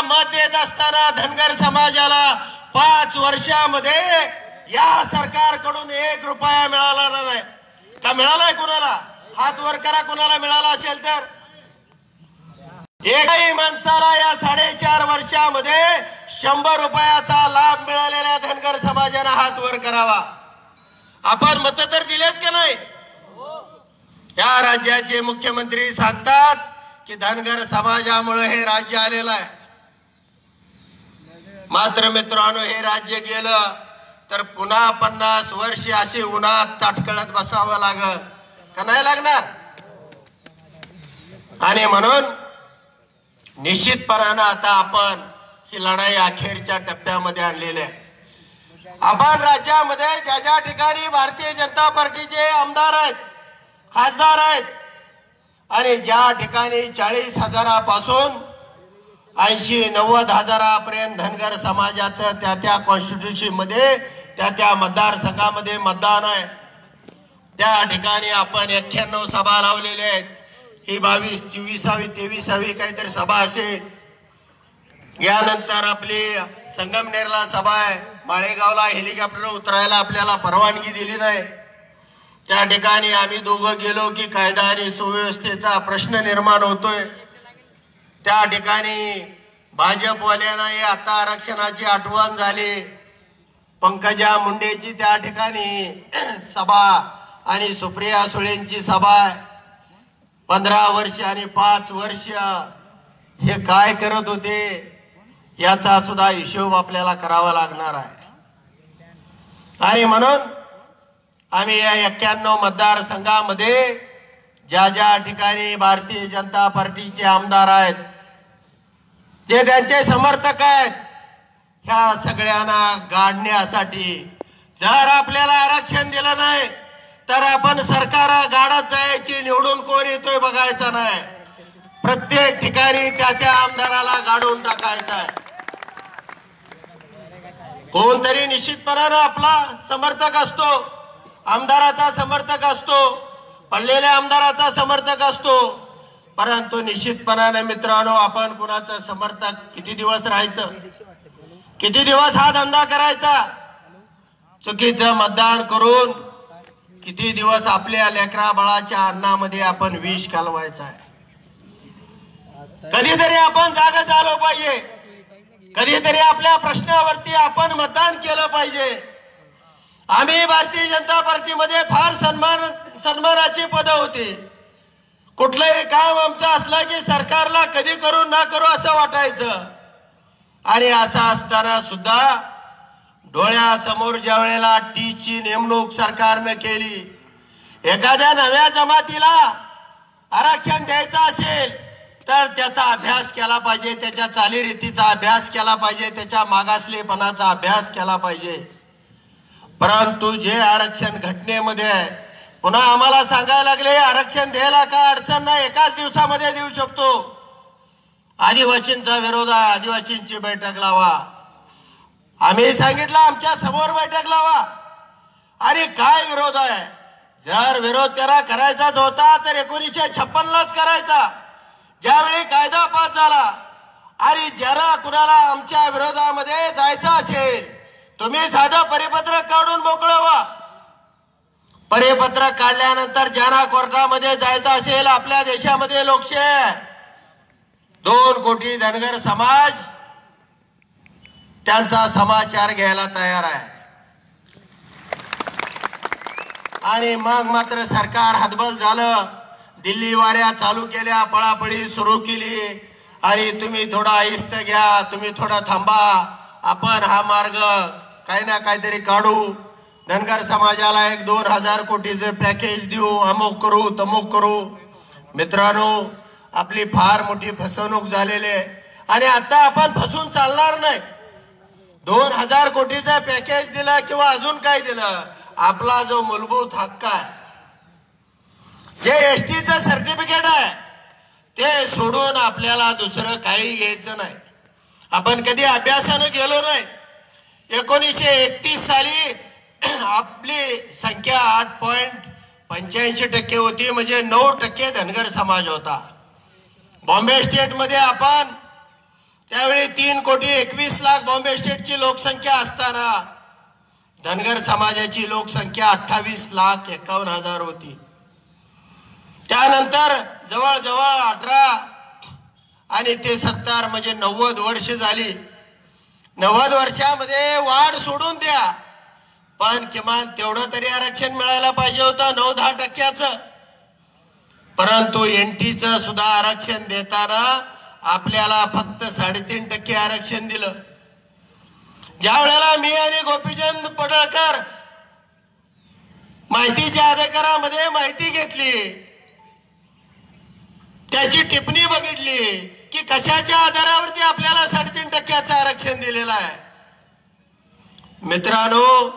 मत देत असताना धनगर समाजाला 5 वर्षामध्ये या सरकारकडून 1 रुपया मिळाला नाही का? मिळालाय कुणाला? हात वर करा कुणाला मिळाला असेल तर. एकही माणसाला या 4.5 वर्षामध्ये 100 रुपयाचा लाभ मिळालेल्या धनगर समाजाने हात वर करावा. आपण मत तर दिलेत का नाही? या राज्याचे मुख्यमंत्री सांगतात की धनगर समाजामुळे हे राज्य आलेलं आहे. मात्र मित्रांनो, हे राज्य गेलं तर पुन्हा 50 वर्ष अशी उन्हात ताटकळत बसावं लागल का नाही लागणार? आणि म्हणून निश्चितपणाने आता आपण ही लढाई अखेरच्या टप्प्यामध्ये आणलेली आहे. आपण राज्यामध्ये ज्या ज्या ठिकाणी भारतीय जनता पार्टीचे आमदार आहेत, खासदार आहेत आणि ज्या ठिकाणी 40,000पासून 80-90 हजारापर्यंत धनगर समाजाचं त्या कॉन्स्टिट्यूशन मध्ये त्या मतदारसंघामध्ये मतदान आहे, त्या ठिकाणी आपण 91 सभा लावलेल्या आहेत. ही 22, 24वी, 23वी काहीतरी सभा असेल. यानंतर आपली संगमनेरला सभा आहे. माळेगावला हेलिकॉप्टर उतरायला आपल्याला परवानगी दिली नाही. त्या ठिकाणी आम्ही दोघं गेलो की कायदा आणि सुव्यवस्थेचा प्रश्न निर्माण होतोय. त्या ठिकाणी भाजपवाल्यांना आता आरक्षणाची आठवण झाली. पंकजा मुंडेची त्या ठिकाणी सभा आणि सुप्रिया सुळेंची सभा. 15 वर्ष आणि 5 वर्ष हे काय करत होते याचा सुद्धा हिशोब आपल्याला करावा लागणार आहे. आणि म्हणून आम्ही या 91 मतदारसंघामध्ये ज्या ज्या ठिकाणी भारतीय जनता पार्टीचे आमदार आहेत, जे त्यांचे समर्थक आहेत, ह्या सगळ्यांना गाडण्यासाठी जर आपल्याला आरक्षण दिलं नाही तर आपण सरकार गाडत जायची. निवडून कोण येतोय बघायचं नाही. प्रत्येक ठिकाणी त्या आमदाराला गाडून टाकायचं आहे. कोणतरी निश्चितपणाने आपला समर्थक असतो, आमदाराचा समर्थक असतो, पडलेल्या आमदाराचा समर्थक असतो. परंतु निश्चितपणाने मित्रांनो, आपण कुणाचं समर्थक किती दिवस राहायचं? किती दिवस हा धंदा करायचा? चुकीचं मतदान करून किती दिवस आपल्या लेकरा बाळाच्या अन्नामध्ये आपण विष घालवायचं आहे? कधीतरी आपण जागा झालो पाहिजे. कधीतरी आपल्या प्रश्नावरती आपण मतदान केलं पाहिजे. आम्ही भारतीय जनता पार्टीमध्ये फार सन्मानाची पद होती. कुठलंही काम आमचं असलं की सरकारला कधी करू ना करू असं वाटायचं. आणि असं असताना सुद्धा डोळ्यासमोर ज्या वेळेला टीची नेमणूक सरकारने केली, एखाद्या नव्या जमातीला आरक्षण द्यायचं असेल तर त्याचा अभ्यास केला पाहिजे, त्याच्या चालीरीतीचा अभ्यास केला पाहिजे, त्याच्या मागासलेपणाचा अभ्यास केला पाहिजे. परंतु जे आरक्षण घटनेमध्ये आहे, पुन्हा आम्हाला सांगायला लागले आरक्षण द्यायला काय अडचण नाही, एकाच दिवसामध्ये देऊ शकतो. आदिवासींचा विरोध आहे, आदिवासींची बैठक लावा. आम्ही सांगितलं आमच्या समोर बैठक लावा. अरे काय विरोध आहे? जर विरोध त्याला करायचाच होता तर 1956लाच करायचा, ज्यावेळी कायदा पास झाला. आणि ज्याला कुणाला आमच्या विरोधामध्ये जायचं असेल, तुम्ही साधं परिपत्रक काढून मोकळं व्हा. परिपत्रक काढल्यानंतर ज्यांना कोर्टामध्ये जायचं असेल, आपल्या देशामध्ये लोकशाही 2 कोटी धनगर समाज त्यांचा समाचार घ्यायला तयार आहे. आणि मग मात्र सरकार हतबल झालं. दिल्ली वाऱ्या चालू केल्या, पळापळी सुरू केली. आणि तुम्ही थोडा आहिस्त घ्या, तुम्ही थोडा थांबा, आपण हा मार्ग काही ना काहीतरी काढू, धनगर समाजाला 1-2 हजार कोटीचे पॅकेज देऊ, अमुक करू तमुक करू. मित्रांनो, आपली फार मोठी फसवणूक झालेली आहे. आणि आता आपण फसून चालणार नाही. 2,000 कोटीचा पॅकेज दिला किंवा अजून काय दिलं, आपला जो मूलभूत हक्क आहे, जे एसटीचं सर्टिफिकेट आहे, ते सोडून आपल्याला दुसरं काही घ्यायचं नाही. आपण कधी अभ्यासानं गेलो नाही. 1931 साली आपली संख्या 8.85% होती, म्हणजे 9% धनगर समाज होता. बॉम्बे स्टेट मध्ये आपण त्यावेळी 3,21,00,000 बॉम्बे स्टेटची लोकसंख्या असताना धनगर समाजाची लोकसंख्या 28,51,000 होती. त्यानंतर जवळजवळ 18 आणि ते 70 म्हणजे 90 वर्ष झाली. 90 वर्षामध्ये वाढ सोडून द्या, पण किमान तेवढं तरी आरक्षण मिळायला पाहिजे होतं 9-10%. परंतु एनटीचं सुद्धा आरक्षण देताना आपल्याला फक्त 3.5% आरक्षण दिलं. ज्या वेळेला मी आणि गोपीचंद पडळकर माहितीच्या अधिकारामध्ये माहिती घेतली, त्याची टिप्पणी बघितली की कशाच्या आधारावरती आपल्याला 3.5% आरक्षण दिलेलं आहे. मित्रांनो,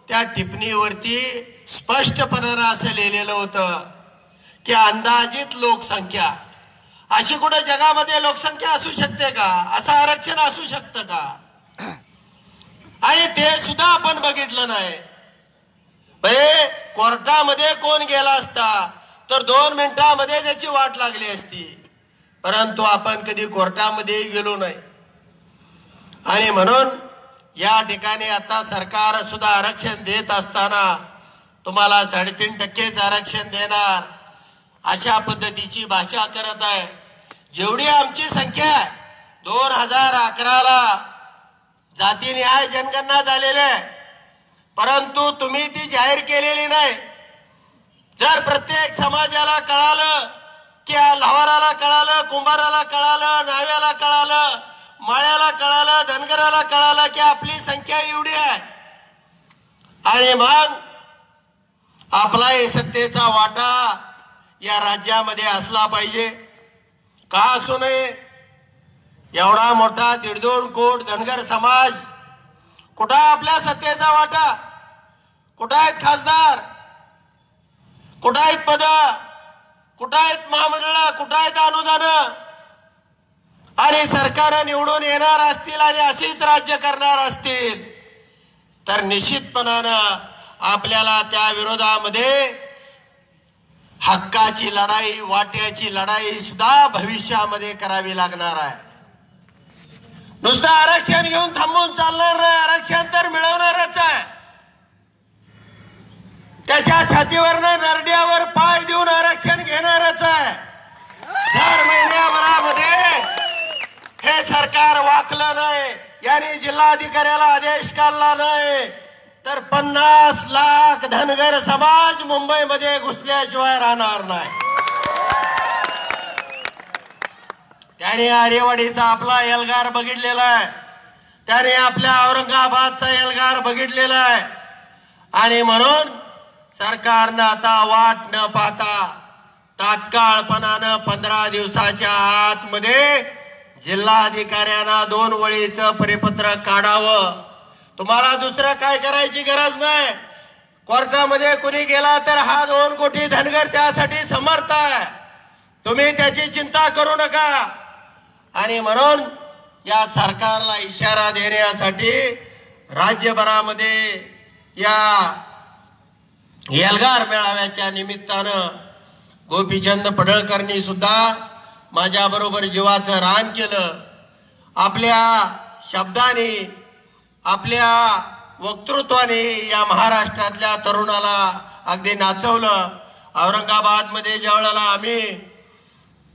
त्या टिप्पणीवरती स्पष्टपणाने असं लिहिलेलं होतं की अंदाजित लोकसंख्या. अशी कुठे जगामध्ये लोकसंख्या असू शकते का? असं आरक्षण असू शकतं का? आणि ते सुद्धा आपण बघितलं नाही. कोर्टामध्ये कोण गेला असता तर 2 मिनिटांमध्ये त्याची वाट लागली असती, परंतु आपण कधी कोर्टामध्ये गेलो नाही. आणि म्हणून या ठिकाणी आता सरकार सुद्धा आरक्षण देत असताना तुम्हाला 3.5% आरक्षण देणार अशा पद्धतीची भाषा करत आहे. जेवढी आमची संख्या 2011ला जाती न्याय जनगणना झालेली आहे, परंतु तुम्ही ती जाहीर केलेली नाही. जर प्रत्येक समाजाला कळालं की लवाराला कळालं, कुंभाराला कळालं, नाव्याला कळालं, माळ्याला कळालं, धनगराला कळालं की आपली संख्या एवढी आहे, आणि मग आपला सत्तेचा वाटा या राज्यामध्ये असला पाहिजे. का असू नये? एवढा मोठा 1.5 कोटी धनगर समाज, कुठं आपल्या सत्तेचा वाटा? कुठं आहेत खासदार? कुठं आहेत पद? कुठं आहेत महामंडळ? कुठं आहेत अनुदान? आणि सरकार निवडून येणार असतील आणि अशीच राज्य करणार असतील तर निश्चितपणानं आपल्याला त्या विरोधामध्ये हक्काची लढाई, वाट्याची लढाई सुद्धा भविष्यामध्ये करावी लागणार आहे. नुसतं आरक्षण घेऊन थांबून चालणार नाही. आरक्षण तर मिळवणारच आहे. त्याच्या छातीवरनं नरड्यावर पाय देऊन आरक्षण घेणारच आहे. जर महिन्याभरामध्ये हे सरकार वाकलं नाही, याने जिल्हाधिकाऱ्याला आदेश काढला नाही, तर 50 लाख धनगर समाज मुंबईमध्ये घुसल्याशिवाय राहणार नाही. त्याने आरेवाडीचा आपला एल्गार बघितलेला आहे, त्याने आपल्या औरंगाबादचा एल्गार बघितलेला आहे. आणि म्हणून सरकारनं आता वाट न पाहता तात्काळपणानं 15 दिवसाच्या आतमध्ये जिल्हाधिकाऱ्यांना 2 वळीचं परिपत्रक काढावं. तुम्हाला दुसरं काय करायची गरज नाही. कोर्टामध्ये कुणी गेला तर हा 2 कोटी धनगर त्यासाठी समर्थ आहे. तुम्ही त्याची चिंता करू नका. आणि म्हणून या सरकारला इशारा देण्यासाठी राज्यभरामध्ये या एल्गार मेळाव्याच्या निमित्तानं गोपीचंद पडळकरांनी सुद्धा माझ्याबरोबर जीवाचं रान केलं. आपल्या शब्दाने, आपल्या वक्तृत्वाने या महाराष्ट्रातल्या तरुणाला अगदी नाचवलं. औरंगाबादमध्ये ज्या वेळेला आम्ही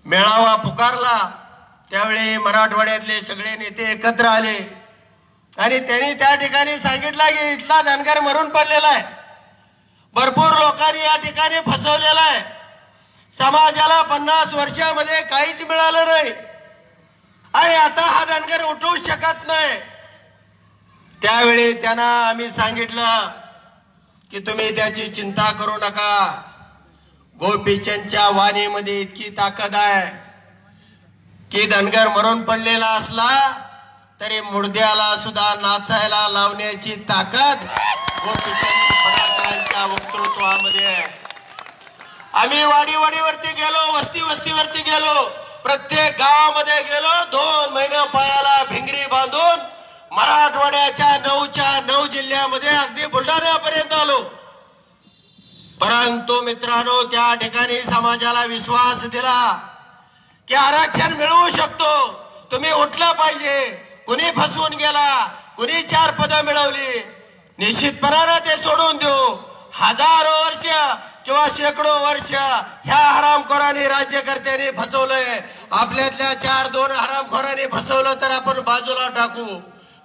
मेळावा पुकारला त्यावेळी मराठवाड्यातले सगळे नेते एकत्र आले आणि त्यांनी त्या ठिकाणी सांगितलं की इथला धनगर मरून पडलेला आहे, भरपूर लोकांनी या ठिकाणी फसवलेला आहे, समाजाला 50 वर्षामध्ये काहीच मिळालं नाही आणि आता हा धनगर उठवू शकत नाही. त्यावेळी त्यांना आम्ही सांगितलं की तुम्ही त्याची चिंता करू नका. गोपीचंदच्या वाणीमध्ये इतकी ताकद आहे की धनगर मरून पडलेला असला तरी मुर्द्याला सुद्धा नाचायला लावण्याची ताकद गोपीचंद पडळकरांच्या वक्तृत्वामध्ये आहे. आम्ही वाडीवरती गेलो, वस्तीवरती गेलो, प्रत्येक गावामध्ये गेलो. 2 महिने पायाला भिंगरी बांधून मराठवाड्याच्या 9 जिल्ह्यामध्ये अगदी बुलढाण्यापर्यंत आलो. परंतु मित्रांनो, त्या ठिकाणी समाजाला विश्वास दिला की आरक्षण मिळवू शकतो, तुम्ही उठलं पाहिजे. कुणी फसवून गेला, कुणी 4 पदं मिळवली, निश्चितपणानं ते सोडून देऊ. हजारो वर्ष किंवा शेकडो वर्ष ह्या हरामखोरांनी राज्यकर्त्यांनी फसवलंय. आपल्यातल्या 4-2 हरामखोरांनी फसवलं तर आपण बाजूला टाकू,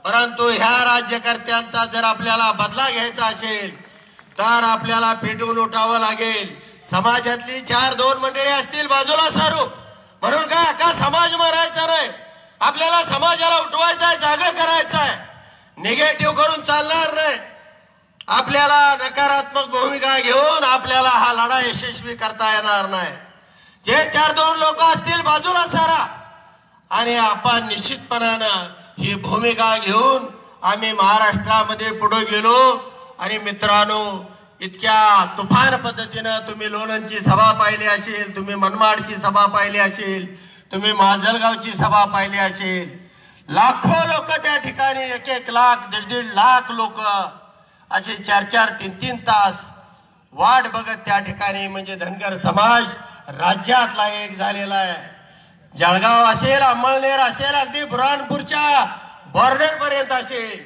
परंतु ह्या राज्यकर्त्यांचा जर आपल्याला बदला घ्यायचा असेल तर आपल्याला पेटून उठावं लागेल. समाजातली 4-2 मंडळी असतील बाजूला सारू, म्हणून काय का समाज मारायचा नाही. आपल्याला समाजाला उठवायचा आहे, जागा करायचा आहे. निगेटिव्ह करून चालणार नाही. आपल्याला नकारात्मक भूमिका घेऊन आपल्याला हा लढा यशस्वी करता येणार नाही. जे 4-2 लोक असतील बाजूला सारा आणि आपण निश्चितपणानं ही भूमिका घेऊन आम्ही महाराष्ट्रामध्ये पुढे गेलो. आणि मित्रांनो, इतक्या तुफान पद्धतीनं तुम्ही लोणंदची सभा पाहिली असेल, तुम्ही मनमाडची सभा पाहिली असेल, तुम्ही माजलगावची सभा पाहिली असेल. लाखो लोक त्या ठिकाणी, 1-1 लाख 1.5 लाख लोक असे 4-4 3-3 तास वाट बघत त्या ठिकाणी, म्हणजे धनगर समाज राज्यातला एक झालेला आहे. जळगाव असेल, अंमळनेर असेल, अगदी बुरहानपूरच्या बॉर्डर पर्यंत असेल,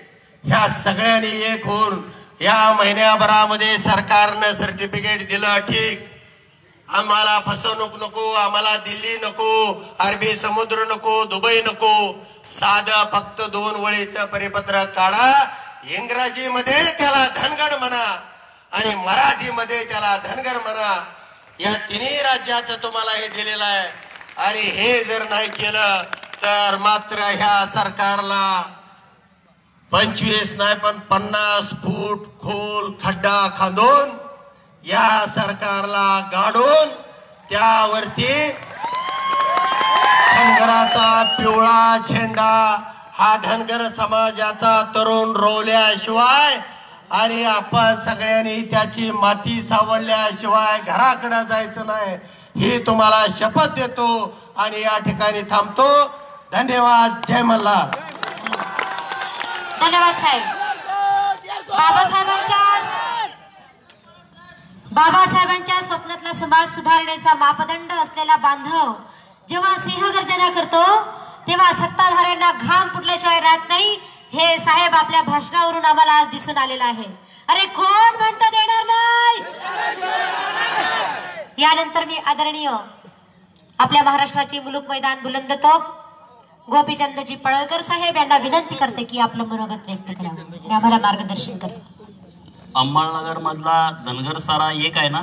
ह्या सगळ्यांनी एक होऊन या महिन्याभरामध्ये सरकारनं सर्टिफिकेट दिलं. ठीक, आम्हाला फसवणूक नको, आम्हाला दिल्ली नको, अरबी समुद्र नको, दुबई नको. साधं फक्त 2 वळीचं परिपत्रक काढा. इंग्रजीमध्ये त्याला धनगड म्हणा आणि मराठीमध्ये त्याला धनगर म्हणा. या तिन्ही राज्याचं तुम्हाला हे दिलेलं आहे. आणि हे जर नाही केलं तर मात्र ह्या सरकारला 25 नाही पण 50 फूट खोल खड्डा खांदून या सरकारला गाडून त्यावरती धनगराचा पिवळा झेंडा, हा धनगर समाजाचा तरुण रोवल्याशिवाय आणि आपण सगळ्यांनी त्याची माती सावरल्याशिवाय घराकडे जायचं नाही, ही तुम्हाला शपथ देतो. आणि या ठिकाणी थांबतो. धन्यवाद. जय मल्हार. धन्यवाद साहेब. बाबासाहेबांच्या स्वप्नातला समाज सुधारणेचा मापदंड असलेला बांधव जेव्हा सिंहगर्जना करतो तेव्हा सत्ताधाऱ्यांना घाम फुटल्याशिवाय राहत नाही, हे साहेब आपल्या भाषणावरून आम्हाला आज दिसून आलेलं आहे. अरे कोण म्हणतं देणार नाही. यानंतर मी आदरणीय आपल्या महाराष्ट्राचे मुलूक मैदान बुलंद तोप गोपीचंदजी पळळकर साहेब यांना विनंती करते की आपलं मनोगत व्यक्त करावं आणि आम्हाला मार्गदर्शन करा. अंमळनगर मधला धनगर सारा एक आहे ना?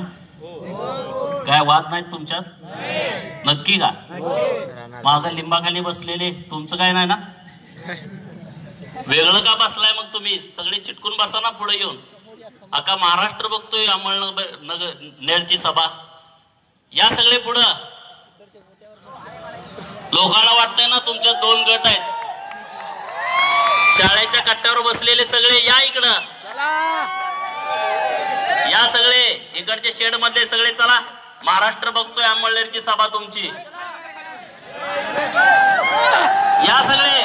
काय वाद नाहीत तुमच्यात? नक्की का? माग लिंबाखाली बसलेले तुमचं काय नाही ना? वेगळं का बसलाय मग तुम्ही? सगळे चिटकून बसा ना पुढे येऊन. अका महाराष्ट्र बघतोय अंमळनगर नेरची सभा. या सगळे पुढं. लोकांना वाटतंय ना तुमच्या 2 गट आहेत. शाळेच्या कट्ट्यावर बसलेले सगळे या इकडं. या सगळे इकडच्या शेड मध्ये सगळे चला. महाराष्ट्र बघतोय अंमळनेरची सभा तुमची. या सगळे.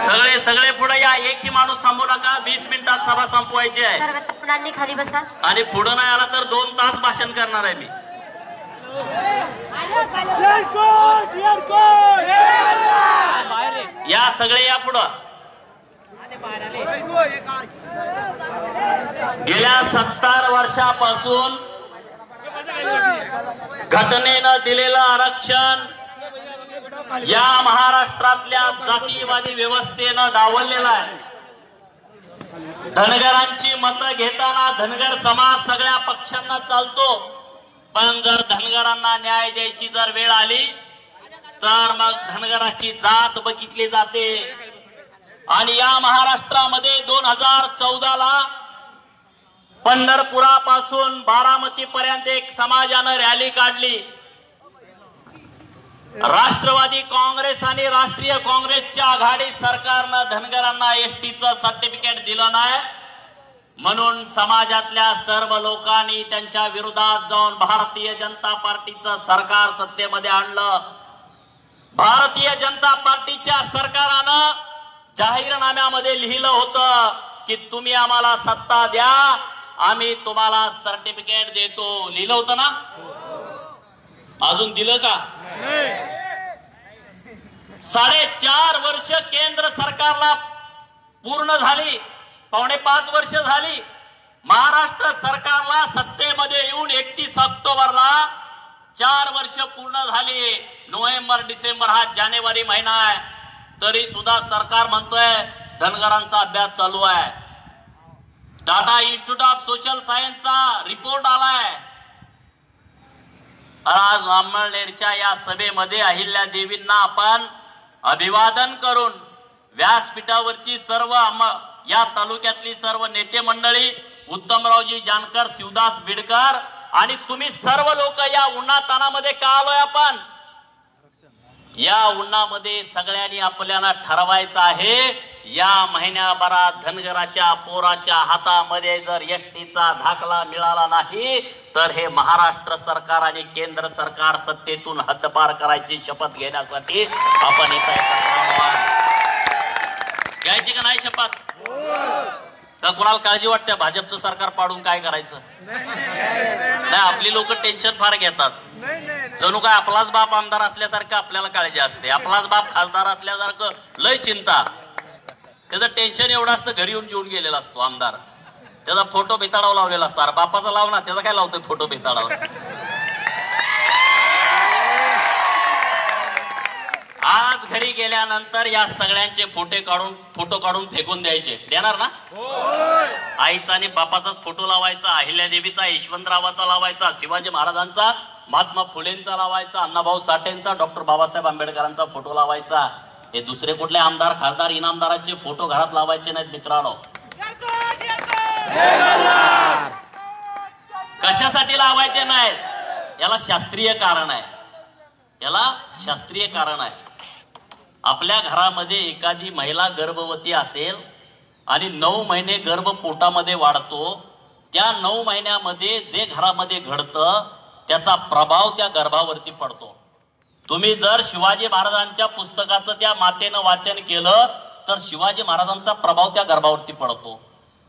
सगळे सगळे पुढे या. एकही माणूस थांबू नका. 20 मिनिटात सभा संपवायची आहे. सर्व तरुणांनी खाली बसा. आणि पुढे नाही आला तर 2 तास भाषण करणार आहे मी. या सगळे या पुढं. गेल्या 70 वर्षापासून घटनेनं दिलेलं आरक्षण या महाराष्ट्रातल्या जातीवादी व्यवस्थेनं डावललेलं आहे. धनगरांची मतं घेताना धनगर समाज सगळ्या पक्षांना चालतो, पण जर धनगरांना न्याय द्यायची जर वेळ आली तर मग धनगराची जात बघितली जाते. आणि या महाराष्ट्रामध्ये 2014ला पंढरपुरापासून बारामती पर्यंत एक समाजानं रॅली काढली. राष्ट्रवादी काँग्रेस आणि राष्ट्रीय काँग्रेसच्या आघाडी सरकारनं धनगरांना एसटीचं सर्टिफिकेट दिलं नाही, म्हणून समाजातल्या सर्व लोकांनी त्यांच्या विरोधात जाऊन भारतीय जनता पार्टीचं सरकार सत्तेमध्ये आणलं. भारतीय जनता पार्टीच्या सरकारानं जाहीरनाम्यामध्ये लिहिलं होतं की तुम्ही आम्हाला सत्ता द्या आम्ही तुम्हाला सर्टिफिकेट देतो. लिहिलं होतं ना? अजून दिलं का? 4.5 वर्ष केंद्र सरकारला पूर्ण झाली, 4.5 वर्ष झाली. महाराष्ट्र सरकारला सत्तेमध्ये येऊन 31 ऑक्टोबरला 4 वर्ष पूर्ण झाली. नोव्हेंबर डिसेंबर हा जानेवारी महिना आहे, तरी सुद्धा सरकार म्हणतोय धनगरांचा अभ्यास चालू आहे. टाटा इन्स्टिट्यूट ऑफ सोशल सायन्सचा रिपोर्ट आलाय. आज अमळनेरच्या या सभेमध्ये अहिल्या देवींना आपण अभिवादन करून व्यासपीठावरती सर्व या तालुक्यातली सर्व नेते मंडळी, उत्तमरावजी जानकर, शिवदास बिडकर आणि तुम्ही सर्व लोक या उन्हातानामध्ये का आलोय? आपण या उन्हामध्ये सगळ्यांनी आपल्याला ठरवायचं आहे, या महिन्याभरात धनगराच्या पोराच्या हातामध्ये जर एसटीचा दाखला मिळाला नाही तर हे महाराष्ट्र सरकार आणि केंद्र सरकार सत्तेतून हद्दपार करायची शपथ घेण्यासाठी आपण घ्यायची का नाही शपथ? तर कुणाला काळजी वाटते भाजपचं सरकार पाडून काय करायचं? नाही, आपली लोक टेन्शन फार घेतात. जणू काय आपलाच बाप आमदार असल्यासारखं आपल्याला काळजी असते, आपलाच बाप खासदार असल्यासारखं लय चिंता. त्याचं टेन्शन एवढं असतं, घरी येऊन जेवून गेलेला असतो आमदार, त्याचा फोटो भिताडावर लावलेला असतो. अरे बापाचा लाव ना, त्याचा काय लावतोय फोटो भिताडावर? आज घरी गेल्यानंतर या सगळ्यांचे फोटो काढून फेकून द्यायचे. देणार ना? आईचा आणि बापाचाच फोटो लावायचा, अहिल्यादेवीचा, यशवंतरावाचा लावायचा, शिवाजी महाराजांचा, महात्मा फुलेंचा लावायचा, अण्णाभाऊ साठेंचा, डॉक्टर बाबासाहेब आंबेडकरांचा फोटो लावायचा. हे दुसरे कुठले आमदार, खासदार, इनामदारांचे फोटो घरात लावायचे नाहीत मित्रांनो. कशासाठी लावायचे नाहीत? याला शास्त्रीय कारण आहे. याला शास्त्रीय कारण आहे. आपल्या घरामध्ये एखादी महिला गर्भवती असेल आणि 9 महिने गर्भ पोटामध्ये वाढतो, त्या 9 महिन्यामध्ये जे घरामध्ये घडतं त्याचा प्रभाव त्या गर्भावरती पडतो. तुम्ही जर शिवाजी महाराजांच्या पुस्तकाचं त्या मातेनं वाचन केलं तर शिवाजी महाराजांचा प्रभाव त्या गर्भावरती पडतो.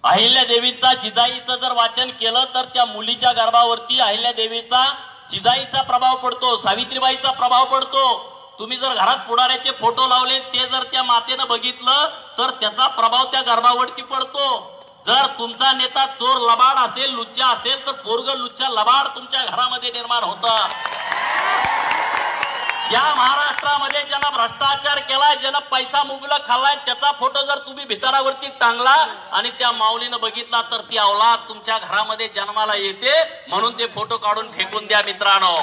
अहिल्यादेवीचा, जिजाईचं जर वाचन केलं तर त्या मुलीच्या गर्भावरती अहिल्यादेवीचा, जिजाईचा प्रभाव पडतो, सावित्रीबाईचा प्रभाव पडतो. तुम्ही जर घरात पुढाऱ्याचे फोटो लावले, ते जर त्या मातेनं बघितलं तर त्याचा प्रभाव त्या गर्भावरती पडतो. जर तुमचा नेता चोर लबाड असेल, लुच्चा असेल, तर पोरग लुच्चा लबाड तुमच्या घरामध्ये निर्माण होतं. या महाराष्ट्रामध्ये ज्यानं भ्रष्टाचार केलाय, ज्यानं पैसा मुबलक खाल्लाय, त्याचा फोटो जर तुम्ही भितरावरती टांगला आणि त्या माऊलीनं बघितला तर ती अवलाद तुमच्या घरामध्ये जन्माला येते. म्हणून ते फोटो काढून फेकून द्या मित्रांनो.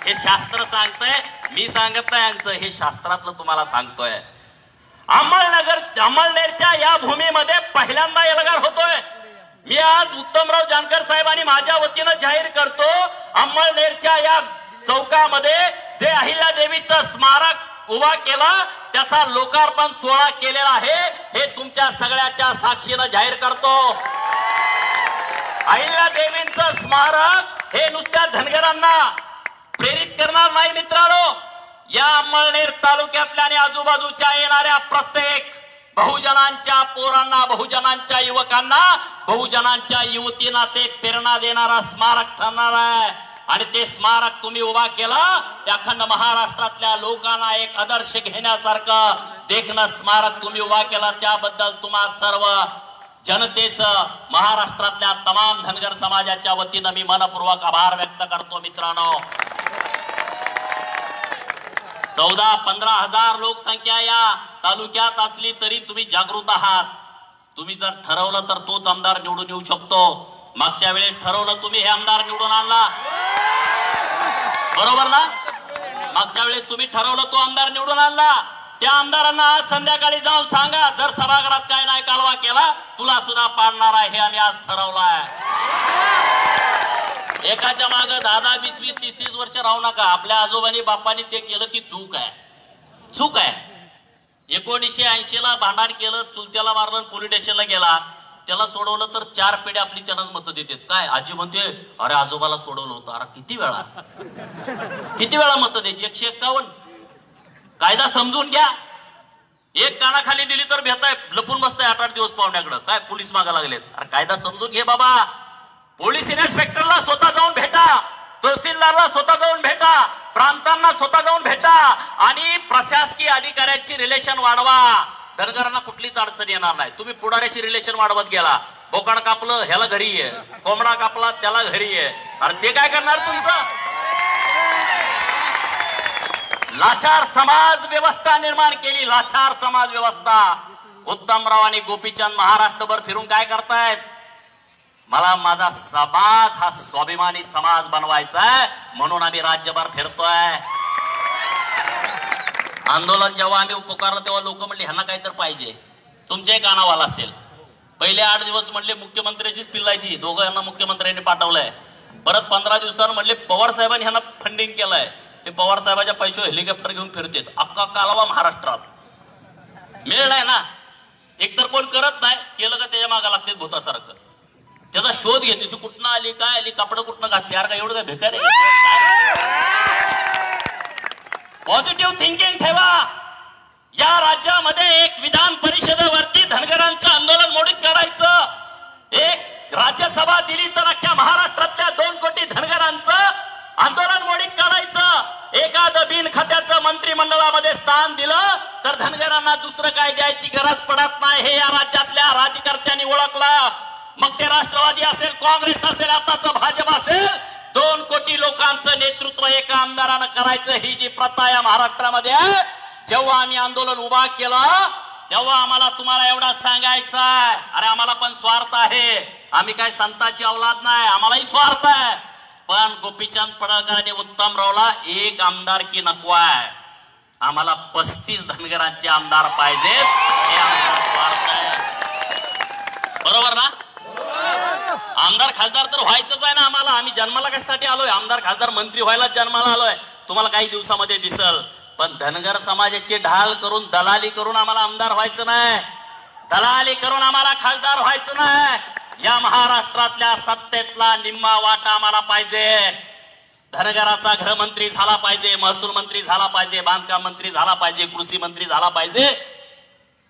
हे शास्त्र सांगतंय, मी सांगत नाही यांचं, हे शास्त्रातलं तुम्हाला सांगतोय. अमळनेरच्या या भूमीमध्ये पहिल्यांदा एल्गार होतोय. मी आज उत्तमराव जानकर साहेब आणि माझ्या वतीनं जाहीर करतो, अमळनेरच्या या चौकामध्ये जे अहिल्यादेवीचं स्मारक उभा केला त्याचा लोकार्पण सोहळा केलेला आहे, हे तुमच्या सगळ्याच्या साक्षीनं जाहीर करतो. अहिल्यादेवींचं स्मारक हे नुसत्या धनगरांना प्रेरित करणार नाही मित्रांनो. या अमळनेर तालुक्यातल्या आणि आजूबाजूच्या येणाऱ्या प्रत्येक बहुजनांच्या पोरांना, बहुजनांच्या युवकांना, बहुजनांच्या युवतींना ते प्रेरणा देणारा स्मारक ठरणार आहे. आणि ते स्मारक तुम्ही उभा केला, अखंड महाराष्ट्रातल्या लोकांना एक आदर्श घेण्यासारखं देखणं स्मारक तुम्ही उभा केला, त्याबद्दल तुम्हा सर्व जनतेचं, महाराष्ट्रातल्या तमाम धनगर समाजाच्या वतीनं मी मनपूर्वक आभार व्यक्त करतो मित्रांनो. 14-15 हजार लोकसंख्या या तालुक्यात असली तरी तुम्ही जागृत आहात. तुम्ही जर ठरवलं तर तोच आमदार निवडून येऊ शकतो. मागच्या वेळेस ठरवलं तुम्ही, हे आमदार निवडून आणला, बरोबर ना? मागच्या वेळेस तुम्ही ठरवलं, तो आमदार निवडून आणला. त्या आमदारांना आज संध्याकाळी जाऊन सांगा, जर सभागृहात काय नाही कालवा केला तुला सुद्धा पाडणार आहे, हे आम्ही आज ठरवलंय. एकाच्या मागे 10-10, 20-20, 30-30 वर्ष राहू नका. आपल्या आजोबांनी बापांनी ते केलं ती चूक आहे, चूक आहे. 1980ला भांडण केलं, चुलत्याला मारलं, पोलीस स्टेशनला गेला, त्याला सोडवलं तर 4 पिढ्या आपली त्यांनाच मतं देतात. काय आजी म्हणते, अरे आजोबाला सोडवलं होतं. अरे किती वेळा मतं द्यायची? 151. कायदा समजून घ्या. एक कानाखाली दिली तर भेटाय लपून बसताय 8-8 दिवस पाहुण्याकडं, काय पोलीस मागा लागलेत. अरे कायदा समजून घे बाबा. पोलीस इन्स्पेक्टरला स्वतः जाऊन भेटा, तहसीलदारला स्वतः जाऊन भेटा, प्रांतांना स्वतः जाऊन भेटा आणि प्रशासकीय अधिकाऱ्यांची रिलेशन वाढवा. धनगरांना कुठलीच अडचण येणार नाही. तुम्ही पुढाऱ्याची रिलेशन वाढवत गेला. बोकाड कापलं ह्याला घरी आहे, कोंबडा कापला त्याला घरी आहे. अरे ते काय करणार तुमचं? लाचार समाज व्यवस्था निर्माण केली. लाचार समाज व्यवस्था. उत्तमराव आणि गोपीचंद महाराष्ट्रभर फिरून काय करतायत? मला माझा समाज हा स्वाभिमानी समाज बनवायचा आहे म्हणून आम्ही राज्यभर फिरतोय. आंदोलन जेव्हा आम्ही पुकारलं तेव्हा लोक म्हणले ह्यांना काहीतरी पाहिजे. तुमच्याही कानावाला असेल. पहिले 8 दिवस म्हणले मुख्यमंत्र्याचीच पिल्लाय ती, दोघांना मुख्यमंत्र्यांनी पाठवलंय. परत 15 दिवसांनी म्हणले पवार साहेबांनी ह्यांना फंडिंग केलंय. ते पवार साहेबाच्या पैशावर हेलिकॉप्टर घेऊन फिरतात. अख्खा कालवा महाराष्ट्रात मिळलाय ना. एकतर कोण करत नाही, केलं का त्याच्या मागा लागते भूतासारखं. त्याचा शोध घेते ती कुठनं आली, काय आली, कपडे कुठनं घातली. यार काय एवढं काय भिकारी? पॉझिटिव्ह थिंकिंग ठेवा. या राज्यामध्ये एक विधान परिषदेवरती धनगरांचं आंदोलन मोडीत करायचं. एक राज्यसभा दिली तर अख्ख्या महाराष्ट्रातल्या 2 कोटी धनगरांचं आंदोलन मोडीत काढायचं. एखादं बिन खात्याचं मंत्रिमंडळामध्ये स्थान दिलं तर धनगरांना दुसरं काय द्यायची गरज पडत नाही. हे या राज्यातल्या राज्यकर्त्यांनी ओळखलं. मग ते राष्ट्रवादी असेल, काँग्रेस असेल, आताच भाजप असेल, 2 कोटी लोकांचं नेतृत्व एका आमदारानं करायचं. ही जी प्रथा या महाराष्ट्रामध्ये आहे. जेव्हा आम्ही आंदोलन उभा केलं तेव्हा आम्हाला तुम्हाला एवढा सांगायचं आहे, अरे आम्हाला पण स्वार्थ आहे. आम्ही काय संतांची औलाद नाही, आम्हालाही स्वार्थ आहे. पण गोपीचंद पडळकर आणि उत्तमरावला एक आमदारकी नको आहे. आम्हाला 35 धनगरांचे आमदार पाहिजेत. हे आमचा स्वार्थ आहे. बरोबर ना? आमदार खासदार तर व्हायचंच आहे ना आम्हाला. आम्ही जन्माला कशासाठी आलोय? आमदार खासदार मंत्री व्हायला जन्माला आलोय. तुम्हाला काही दिवसामध्ये दिसल. पण धनगर समाजाची ढाल करून, दलाली करून आम्हाला आमदार व्हायचं नाही. दलाली करून आम्हाला खासदार व्हायचं नाही. या महाराष्ट्रातल्या सत्तेतला निम्मा वाटा आम्हाला पाहिजे. धनगराचा गृहमंत्री झाला पाहिजे, महसूल मंत्री झाला पाहिजे, बांधकाम मंत्री झाला पाहिजे, कृषी मंत्री झाला पाहिजे.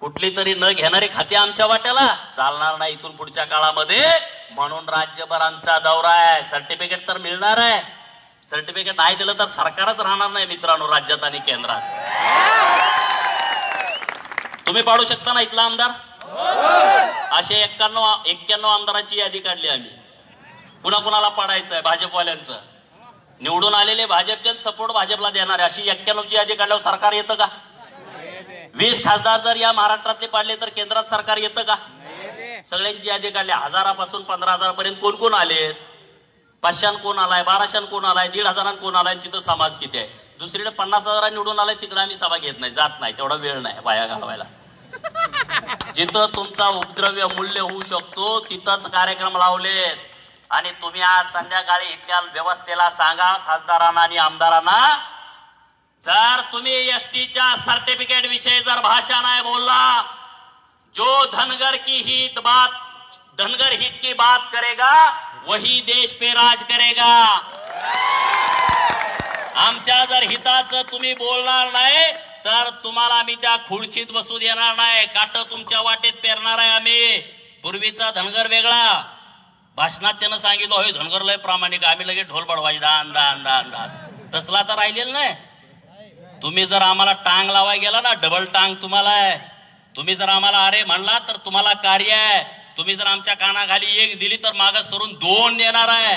कुठली तरी न घेणारी खाते आमच्या वाट्याला चालणार नाही इथून पुढच्या काळामध्ये. म्हणून राज्यभर आमचा दौरा आहे. सर्टिफिकेट तर मिळणार आहे. सर्टिफिकेट नाही दिलं तर सरकारच राहणार नाही मित्रांनो राज्यात आणि केंद्रात. तुम्ही पाडू शकता ना इथला आमदार? असे 91 आमदारांची यादी काढली आम्ही. कुणाला पाडायचं आहे? भाजपवाल्यांचं. निवडून आलेले भाजपचे सपोर्ट भाजपला देणारे अशी 91ची यादी काढल्यावर सरकार येतं का? 20 खासदार जर या महाराष्ट्रातले पाडले तर केंद्रात सरकार येतं का? सगळ्यांची यादी काढली. 1000पासून 15,000 पर्यंत कोण कोण आलेत? 500 कोण आलाय, 1200 कोण आलाय, 1,500 कोण आलाय. तिथं समाज किती आहे? दुसरीकडे 50,000 निवडून आलाय, तिकडे आम्ही सभा घेत नाही, जात नाही. तेवढा वेळ नाही वाया घालवायला. जिथं तुमचा उपद्रव्य मूल्य होऊ शकतो तिथंच कार्यक्रम लावलेत. आणि तुम्ही आज संध्याकाळी इथल्या व्यवस्थेला सांगा, खासदारांना आणि आमदारांना, जर तुम्ही एसटीच्या सर्टिफिकेट विषयी जर भाषा नाही बोलला, जो धनगर हित की बात करेगा वही देश पे राज करेगा. आमच्या जर हिताचं तुम्ही बोलणार नाही तर तुम्हाला आम्ही त्या खुर्चीत बसू देणार नाही. काट तुमच्या वाटेत पेरणार आहे आम्ही. पूर्वीचा धनगर वेगळा. भाषणात त्यानं सांगितलं होय धनगर लय प्रामाणिक, आम्ही लगेच ढोल बडवायचे दान दान दान दान. तसला तर राहिलेलं नाही. तुम्ही जर आम्हाला टांग लावाय गेला ना, डबल टांग तुम्हाला आहे. तुम्ही जर आम्हाला अरे म्हणला तर तुम्हाला कार्य आहे. तुम्ही जर आमच्या कानाखाली 1 दिली तर मागं सरून 2 देणार आहे.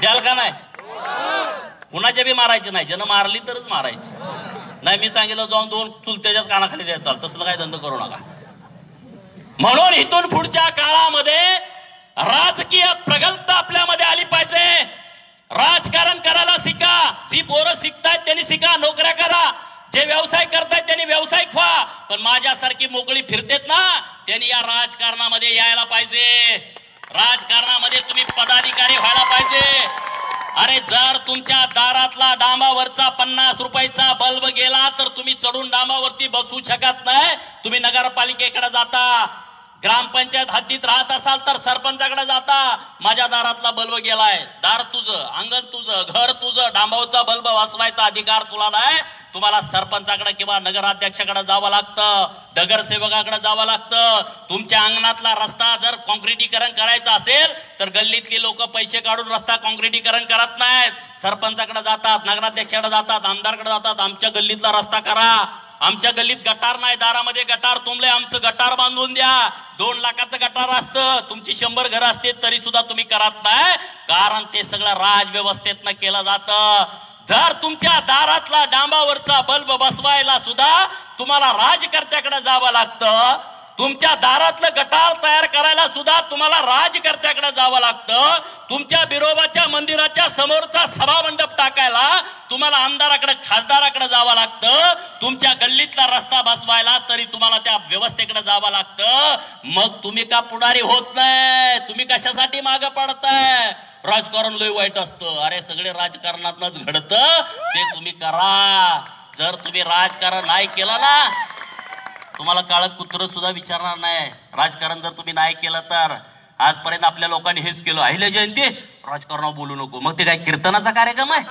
द्याल का नाही? कुणाच्या बी मारायचे नाही. ज्यानं मारली तरच मारायची नाही. मी सांगितलं जाऊन 2 चुलत्याच्याच कानाखाली द्यायचा. तसलं काय धंदा करू नका. म्हणून इथून पुढच्या काळामध्ये राजकीय प्रगल्भता आपल्यामध्ये आली पाहिजे. राजकारण करायला शिका. जी पोरं शिकतायत त्यांनी शिका, नोकऱ्या करा. जे व्यवसाय करतायत त्यांनी व्यावसायिक व्हा. पण माझ्यासारखी मोकळी फिरतेत ना, त्यांनी या राजकारणामध्ये यायला पाहिजे. राजकारणामध्ये तुम्ही पदाधिकारी व्हायला पाहिजे. अरे जर तुमच्या दारातला डांबावरचा 50 रुपयाचा बल्ब गेला तर तुम्ही चढून डांबावरती बसू शकत नाही. तुम्ही नगरपालिकेकडे जाता, ग्रामपंचायत हद्दीत राहत असाल तर सरपंचाकडे जाता. माझ्या दारातला बल्ब गेलाय, दार तुझं, अंगण तुझं, घर तुझं, डांबावचा बल्ब वाचवायचा अधिकार तुला नाही. तुम्हाला सरपंचाकडे किंवा नगराध्यक्षाकडे जावं लागतं, नगरसेवकाकडे जावं लागतं. तुमच्या अंगणातला रस्ता जर कॉन्क्रिटीकरण करायचं असेल तर गल्लीतली लोक पैसे काढून रस्ता कॉन्क्रिटीकरण करत नाहीत. सरपंचाकडे जातात, नगराध्यक्षाकडे जातात, आमदारकडे जातात, आमच्या गल्लीतला रस्ता करा. आमच्या गल्लीत गटार नाही, दारामध्ये गटार तुंबले, आमचं गटार बांधून द्या. 2 लाखाचं गटार असतं, तुमची 100 घरं असतील तरी सुद्धा तुम्ही करत नाही, कारण ते सगळं राजव्यवस्थेतनं केलं जातं. जर तुमच्या दारातला डांबावरचा बल्ब बसवायला सुद्धा तुम्हाला राजकर्त्याकडे जावं लागतं. तुमच्या दारातलं गटार तयार करायला सुद्धा तुम्हाला राजकर्त्याकडे जावं लागतं. तुमच्या बिरोबाच्या मंदिराच्या समोरचा सभामंडप टाकायला तुम्हाला आमदाराकडे, खासदाराकडे जावं लागतं. तुमच्या गल्लीतला रस्ता बसवायला तरी तुम्हाला त्या व्यवस्थेकडे जावं लागतं. मग तुम्ही का पुढारी होत नाही? तुम्ही कशासाठी मागे पडताय? राजकारण लय वाईट असतं. अरे सगळे राजकारणातच घडतं, ते तुम्ही करा. जर तुम्ही राजकारण नाही केलं ना, तुम्हाला काळं कुत्र सुद्धा विचारणार नाही. राजकारण जर तुम्ही नाही केलं तर, आजपर्यंत आपल्या लोकांनी हेच केलं, अहिल्या जयंती राजकारणावर बोलू नको. मग ते काय कीर्तनाचा कार्यक्रम आहे?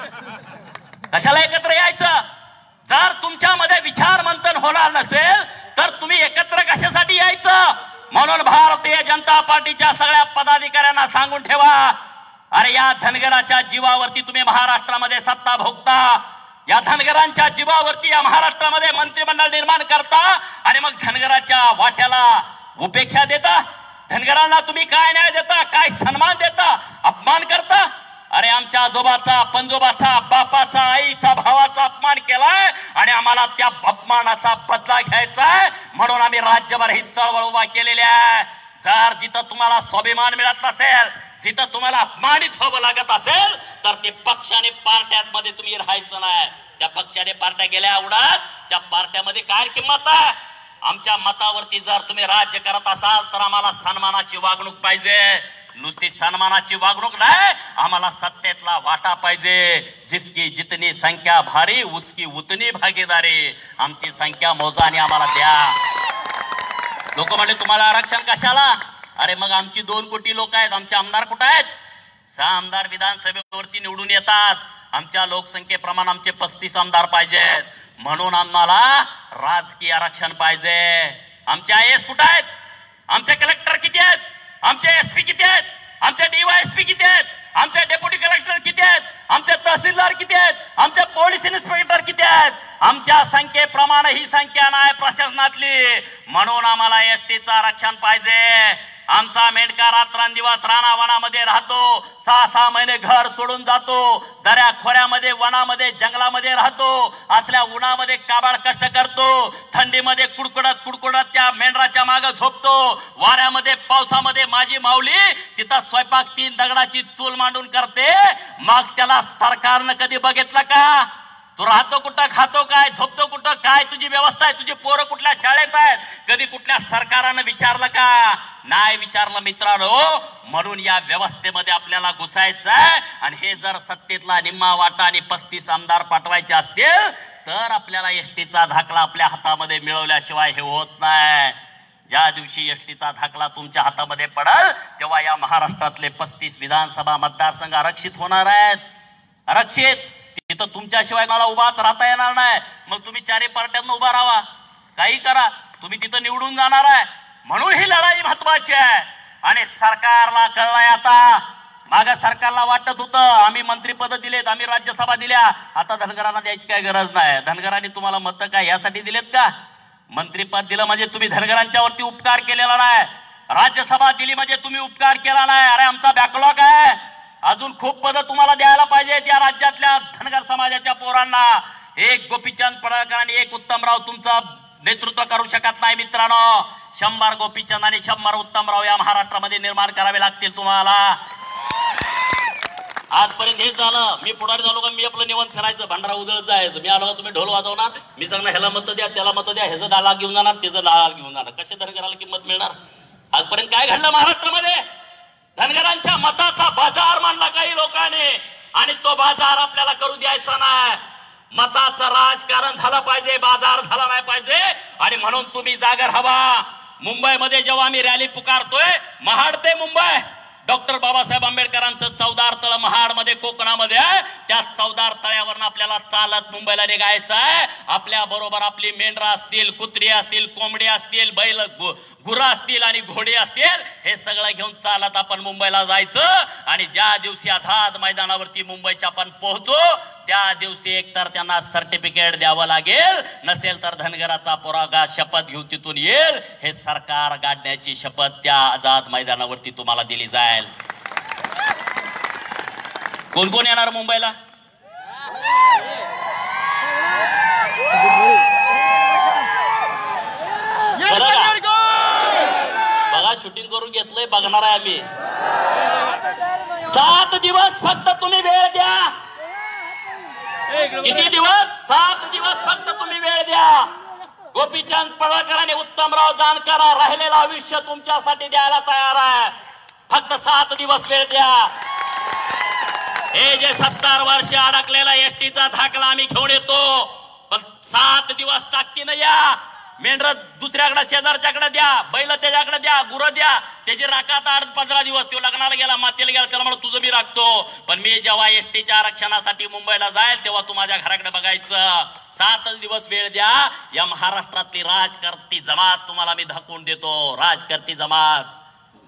कशाला एकत्र यायचं? जर तुमच्यामध्ये विचार मंथन होणार नसेल तर तुम्ही एकत्र कशासाठी यायचं? म्हणून भारतीय जनता पार्टीच्या सगळ्या पदाधिकाऱ्यांना सांगून ठेवा, अरे या धनगराच्या जीवावरती तुम्ही महाराष्ट्रामध्ये सत्ता भोगता, या धनगरांच्या जीवावरती या महाराष्ट्रामध्ये मंत्रिमंडळ निर्माण करता आणि मग धनगराच्या वाट्याला उपेक्षा देता. धनगरांना तुम्ही काय न्याय देता, काय सन्मान देता, अपमान करता? अरे आमच्या आजोबाचा, पंजोबाचा, बापाचा, आईचा, भावाचा अपमान केलाय आणि आम्हाला त्या अपमानाचा बदला घ्यायचा आहे, म्हणून आम्ही राज्यभर ही चळवळ उभा केलेली आहे. जर जिथं तुम्हाला स्वाभिमान मिळत नसेल, जिथं तुम्हाला अपमानित व्हावं लागत असेल तर ते पक्ष आणि पार्ट्यांमध्ये तुम्ही राहायचं नाही. त्या पक्षाने पार्ट्या गेल्या उडत, त्या पार्ट्यामध्ये काय किंमत आहे? आमच्या मतावरती जर तुम्ही राज्य करत असाल तर आम्हाला सन्मानाची वागणूक पाहिजे. नुसती सन्मानाची वागणूक नाही, आम्हाला सत्तेतला वाटा पाहिजे. जिसकी जितनी संख्या भारी उसकी उतनी भागीदारी. आमची संख्या मोजा आणि आम्हाला द्या. लोक म्हणले तुम्हाला आरक्षण कशाला? अरे मग आमची 2 कोटी लोक आहेत, आमचे आमदार कुठे आहेत? 6 आमदार विधानसभेवरती निवडून येतात. आमच्या लोकसंख्येप्रमाणे आमचे 35 आमदार पाहिजेत, म्हणून आम्हाला राजकीय आरक्षण पाहिजे. आमचे IAS कुठे आहेत? आमचे कलेक्टर किती आहेत? आमचे SP किती आहेत? आमचे DYSP किती आहेत? आमचे डेप्युटी कलेक्टर किती आहेत? आमचे तहसीलदार किती आहेत? आमचे पोलीस इन्स्पेक्टर किती आहेत? आमच्या संख्येप्रमाणे ही संख्या नाही प्रशासनातली, म्हणून आम्हाला STचं आरक्षण पाहिजे. आमचा मेंढका रात्रंदिवस रानावनामध्ये राहतो, 6-6 महिने घर सोडून जातो, दऱ्या खोऱ्यामध्ये, वनामध्ये, जंगलामध्ये राहतो, असल्या उन्हामध्ये काबाड कष्ट करतो, थंडीमध्ये कुडकुडत त्या मेंढराच्या मागे झोपतो, वाऱ्यामध्ये पावसामध्ये माझी माऊली तिथं स्वयंपाक 3 दगडाची चूल मांडून करते. मग त्याला सरकारनं कधी बघितलं का? तू राहतो कुठं, खातो काय, झोपतो कुठं, काय तुझी व्यवस्था आहे, तुझी पोरं कुठल्या शाळेत आहेत, कधी कुठल्या सरकारानं विचारलं का? नाही विचारलं मित्रांनो. म्हणून या व्यवस्थेमध्ये आपल्याला घुसायचं आहे आणि हे जर सत्तेतला निम्मा वाटा आणि 35 आमदार पाठवायचे असतील तर आपल्याला STचा दाखला आपल्या हातामध्ये मिळवल्याशिवाय हे होत नाही. ज्या दिवशी STचा दाखला तुमच्या हातामध्ये पडेल तेव्हा या महाराष्ट्रातले 35 विधानसभा मतदारसंघ आरक्षित होणार आहेत. आरक्षित तिथं तुमच्याशिवाय मला उभाच राहता येणार नाही. मग तुम्ही 4 पार्ट्यांना उभा राहा, काही करा, तुम्ही तिथं निवडून जाणार आहे. म्हणून ही लढाई महत्वाची आहे. आणि सरकारला कळलंय आता. मागं सरकारला वाटत होतं आम्ही मंत्रीपद दिलेत, आम्ही राज्यसभा दिल्या, आता धनगरांना द्यायची काय गरज नाही. धनगरांनी तुम्हाला मतं काय यासाठी दिलेत का? मंत्रीपद दिलं म्हणजे तुम्ही धनगरांच्या वरती उपकार केलेला नाही, राज्यसभा दिली म्हणजे तुम्ही उपकार केला नाही. अरे आमचा बॅकलॉग आहे, अजून खूप पदं तुम्हाला द्यायला पाहिजेत या राज्यातल्या धनगर समाजाच्या पोरांना. एक गोपीचंद पडळकर आणि एक उत्तमराव तुमचं नेतृत्व करू शकत नाही मित्रांनो. 100 गोपीचंद आणि 100 उत्तमराव या महाराष्ट्रामध्ये निर्माण करावे लागतील तुम्हाला. आजपर्यंत हेच झालं. मी पुढारी झालो का मी आपलं निवंत फिरायचं, भांडारा उजळत जायचं. मी आलो का तुम्ही ढोल वाजवणार, मी सांगणार ह्याला मत द्या, त्याला मत द्या, ह्याचं 10 लाख घेऊन जाणार, त्याचं 10 लाख घेऊन जाणार. कसे धनगराला किंमत मिळणार? आजपर्यंत काय घडलं महाराष्ट्रामध्ये? धनगरांच्या मताचा बाजार मांडला काही लोकांनी आणि तो बाजार आपल्याला करू द्यायचा नाही. मताचं राजकारण झालं पाहिजे, बाजार झाला नाही पाहिजे. आणि म्हणून तुम्ही जागर हवा. मुंबईमध्ये जेव्हा आम्ही रॅली पुकारतोय, महाड ते मुंबई डॉक्टर बाबासाहेब आंबेडकरांचं 14 तळ महाडमध्ये कोकणामध्ये आहे, त्या चौदार तळ्यावरून आपल्याला चालत मुंबईला निघायचं आहे. आपल्या बरोबर आपली मेंढरा असतील, कुत्री असतील, कोंबडी असतील, बैल गुरं असतील आणि घोडे असतील, हे सगळं घेऊन चालत आपण मुंबईला जायचं. आणि ज्या दिवशी आझाद मैदानावरती मुंबईच्या आपण पोहोचू त्या दिवशी एकतर त्यांना सर्टिफिकेट द्यावं लागेल, नसेल तर धनगराचा पोरागा शपथ घेऊन तिथून येईल. हे सरकार गाडण्याची शपथ त्या आझाद मैदानावरती तुम्हाला दिली जाईल. कोण कोण येणार मुंबईला? बघा, शूटिंग करून घेतलंय, बघणार आहे आम्ही. 7 दिवस फक्त तुम्ही वेळ द्या. किती दिवस? 7 दिवस फक्त तुम्ही वेळ द्या. गोपीचंद पडळकर आणि उत्तमराव जानकर राहिलेलं आयुष्य तुमच्यासाठी द्यायला तयार आहे. फक्त 7 दिवस वेळ द्या. हे जे 70 वर्ष अडकलेला एसटीचा धाकला आम्ही घेऊन येतो, पण 7 दिवस ताकदीनं या. मेंढर दुसऱ्याकडे शेजारच्याकडे द्या, बैल त्याच्याकडे द्या, गुरं द्या, त्याची राखात 8-15 दिवस. तो लग्नाला गेला, मातेला गेला, त्याला म्हणून तुझं मी राखतो. पण मी जेव्हा एसटीच्या आरक्षणासाठी मुंबईला जाईल तेव्हा तू माझ्या घराकडे बघायचं. 7 दिवस वेळ द्या. या महाराष्ट्रातली राजकारती जमात तुम्हाला मी दाखवून देतो. राजकारती जमात.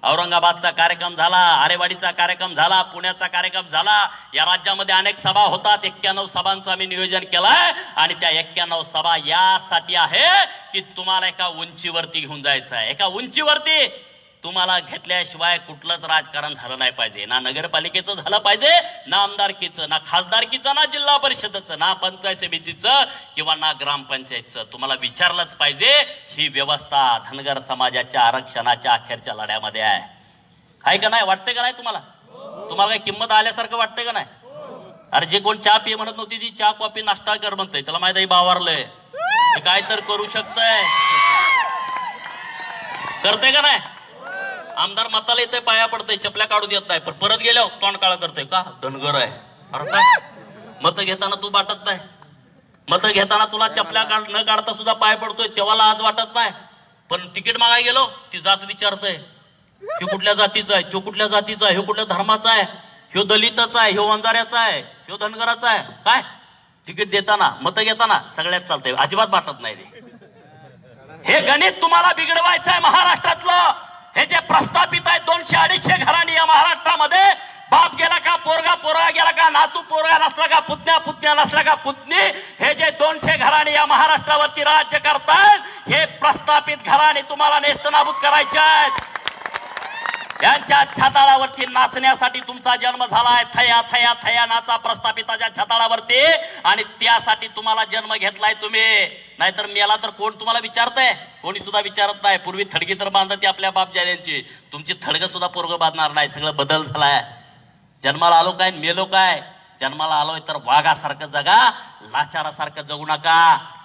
औरंगाबादचा कार्यक्रम झाला, आरेवाडीचा कार्यक्रम झाला, पुण्याचा कार्यक्रम झाला. या राज्यामध्ये अनेक सभा होतात. 91 सभांचं आम्ही नियोजन केलंय आणि त्या 91 सभा यासाठी आहे की तुम्हाला एका उंचीवरती घेऊन जायचं आहे. एका उंचीवरती तुम्हाला घेतल्याशिवाय कुठलंच राजकारण झालं नाही पाहिजे. ना नगरपालिकेचं झालं पाहिजे, ना आमदारकीचं, ना खासदारकीचं, ना जिल्हा परिषदेचं, ना पंचायत समितीचं किंवा ना ग्रामपंचायतचं. तुम्हाला विचारलंच पाहिजे. ही व्यवस्था धनगर समाजाच्या आरक्षणाच्या अखेरच्या लढ्यामध्ये आहे का नाही? वाटतंय का नाही तुम्हाला? तुम्हाला काही किंमत आल्यासारखं वाटतंय का नाही? अरे जे कोण चहा पी म्हणत नव्हती ती चहा कॉफी नाश्ता कर म्हणतंय. त्याला माहित आहे बावारलंय, काय तर करू शकतंय. करतंय का नाही? आमदार मताला येतंय, पाया पडतंय, चपल्या काढू देत नाही, पण परत गेल्यावर तोंड काळा करतोय. का? धनगर आहे. अरे काय मत घेताना तू वाटत नाही? मत घेताना तुला चपल्या न काढता सुद्धा पाय पडतोय, तेव्हा आज वाटत नाही. पण तिकीट मागाय गेलो ती जात विचारतोय, ह्यो कुठल्या जातीचा आहे, तो कुठल्या जातीचा आहे, ह्यो कुठल्या धर्माचा आहे, ह्यो दलिताचा आहे, ह्यो वंजाऱ्याचा आहे, ह्यो धनगराचा आहे. काय तिकीट देताना मत घेताना सगळ्यात चालतंय, अजिबात वाटत नाही ते. हे गणित तुम्हाला बिघडवायचं आहे महाराष्ट्रातलं. हे जे प्रस्थापित आहेत 200-250 घरांनी या महाराष्ट्रामध्ये, बाप गेला का पोरगा, पोरगा गेला का नातू, पोरगा नसला का पुतण्या, पुतण्या नसला का पुतणी, हे जे 200 घरांनी या महाराष्ट्रावरती राज्य करतात, हे प्रस्थापित घरांनी तुम्हाला नेस्तनाबूत करायचे आहेत. यांच्या छताळावरती नाचण्यासाठी तुमचा जन्म झालाय. थया थया थया नाचा प्रस्थापिताच्या छताळावरती, आणि त्यासाठी तुम्हाला जन्म घेतलाय तुम्ही. नाहीतर मेला तर कोण तुम्हाला विचारतंय? कोणी सुद्धा विचारत नाही. पूर्वी थडगी तर बांधते आपल्या बापजाऱ्यांची, तुमची थडग सुद्धा पोरग बांधणार नाही. सगळं बदल झालाय. जन्माला आलो काय, मेलो काय? जन्माला आलोय तर वाघासारखं जगा, लाचारासारखं जगू नका.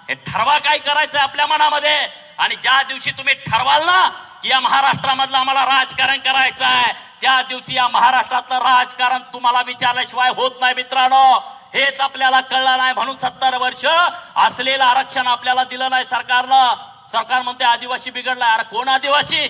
हे ठरवा काय करायचंय आपल्या मनामध्ये. आणि ज्या दिवशी तुम्ही ठरवाल ना की या महाराष्ट्रामधलं आम्हाला राजकारण करायचं आहे, त्या दिवशी या महाराष्ट्रातलं राजकारण तुम्हाला विचारल्याशिवाय होत नाही मित्रांनो. हेच आपल्याला कळलं नाही, म्हणून 70 वर्ष असलेलं आरक्षण आपल्याला दिलं नाही सरकारनं. सरकार म्हणते आदिवासी बिघडलाय. अरे कोण आदिवासी?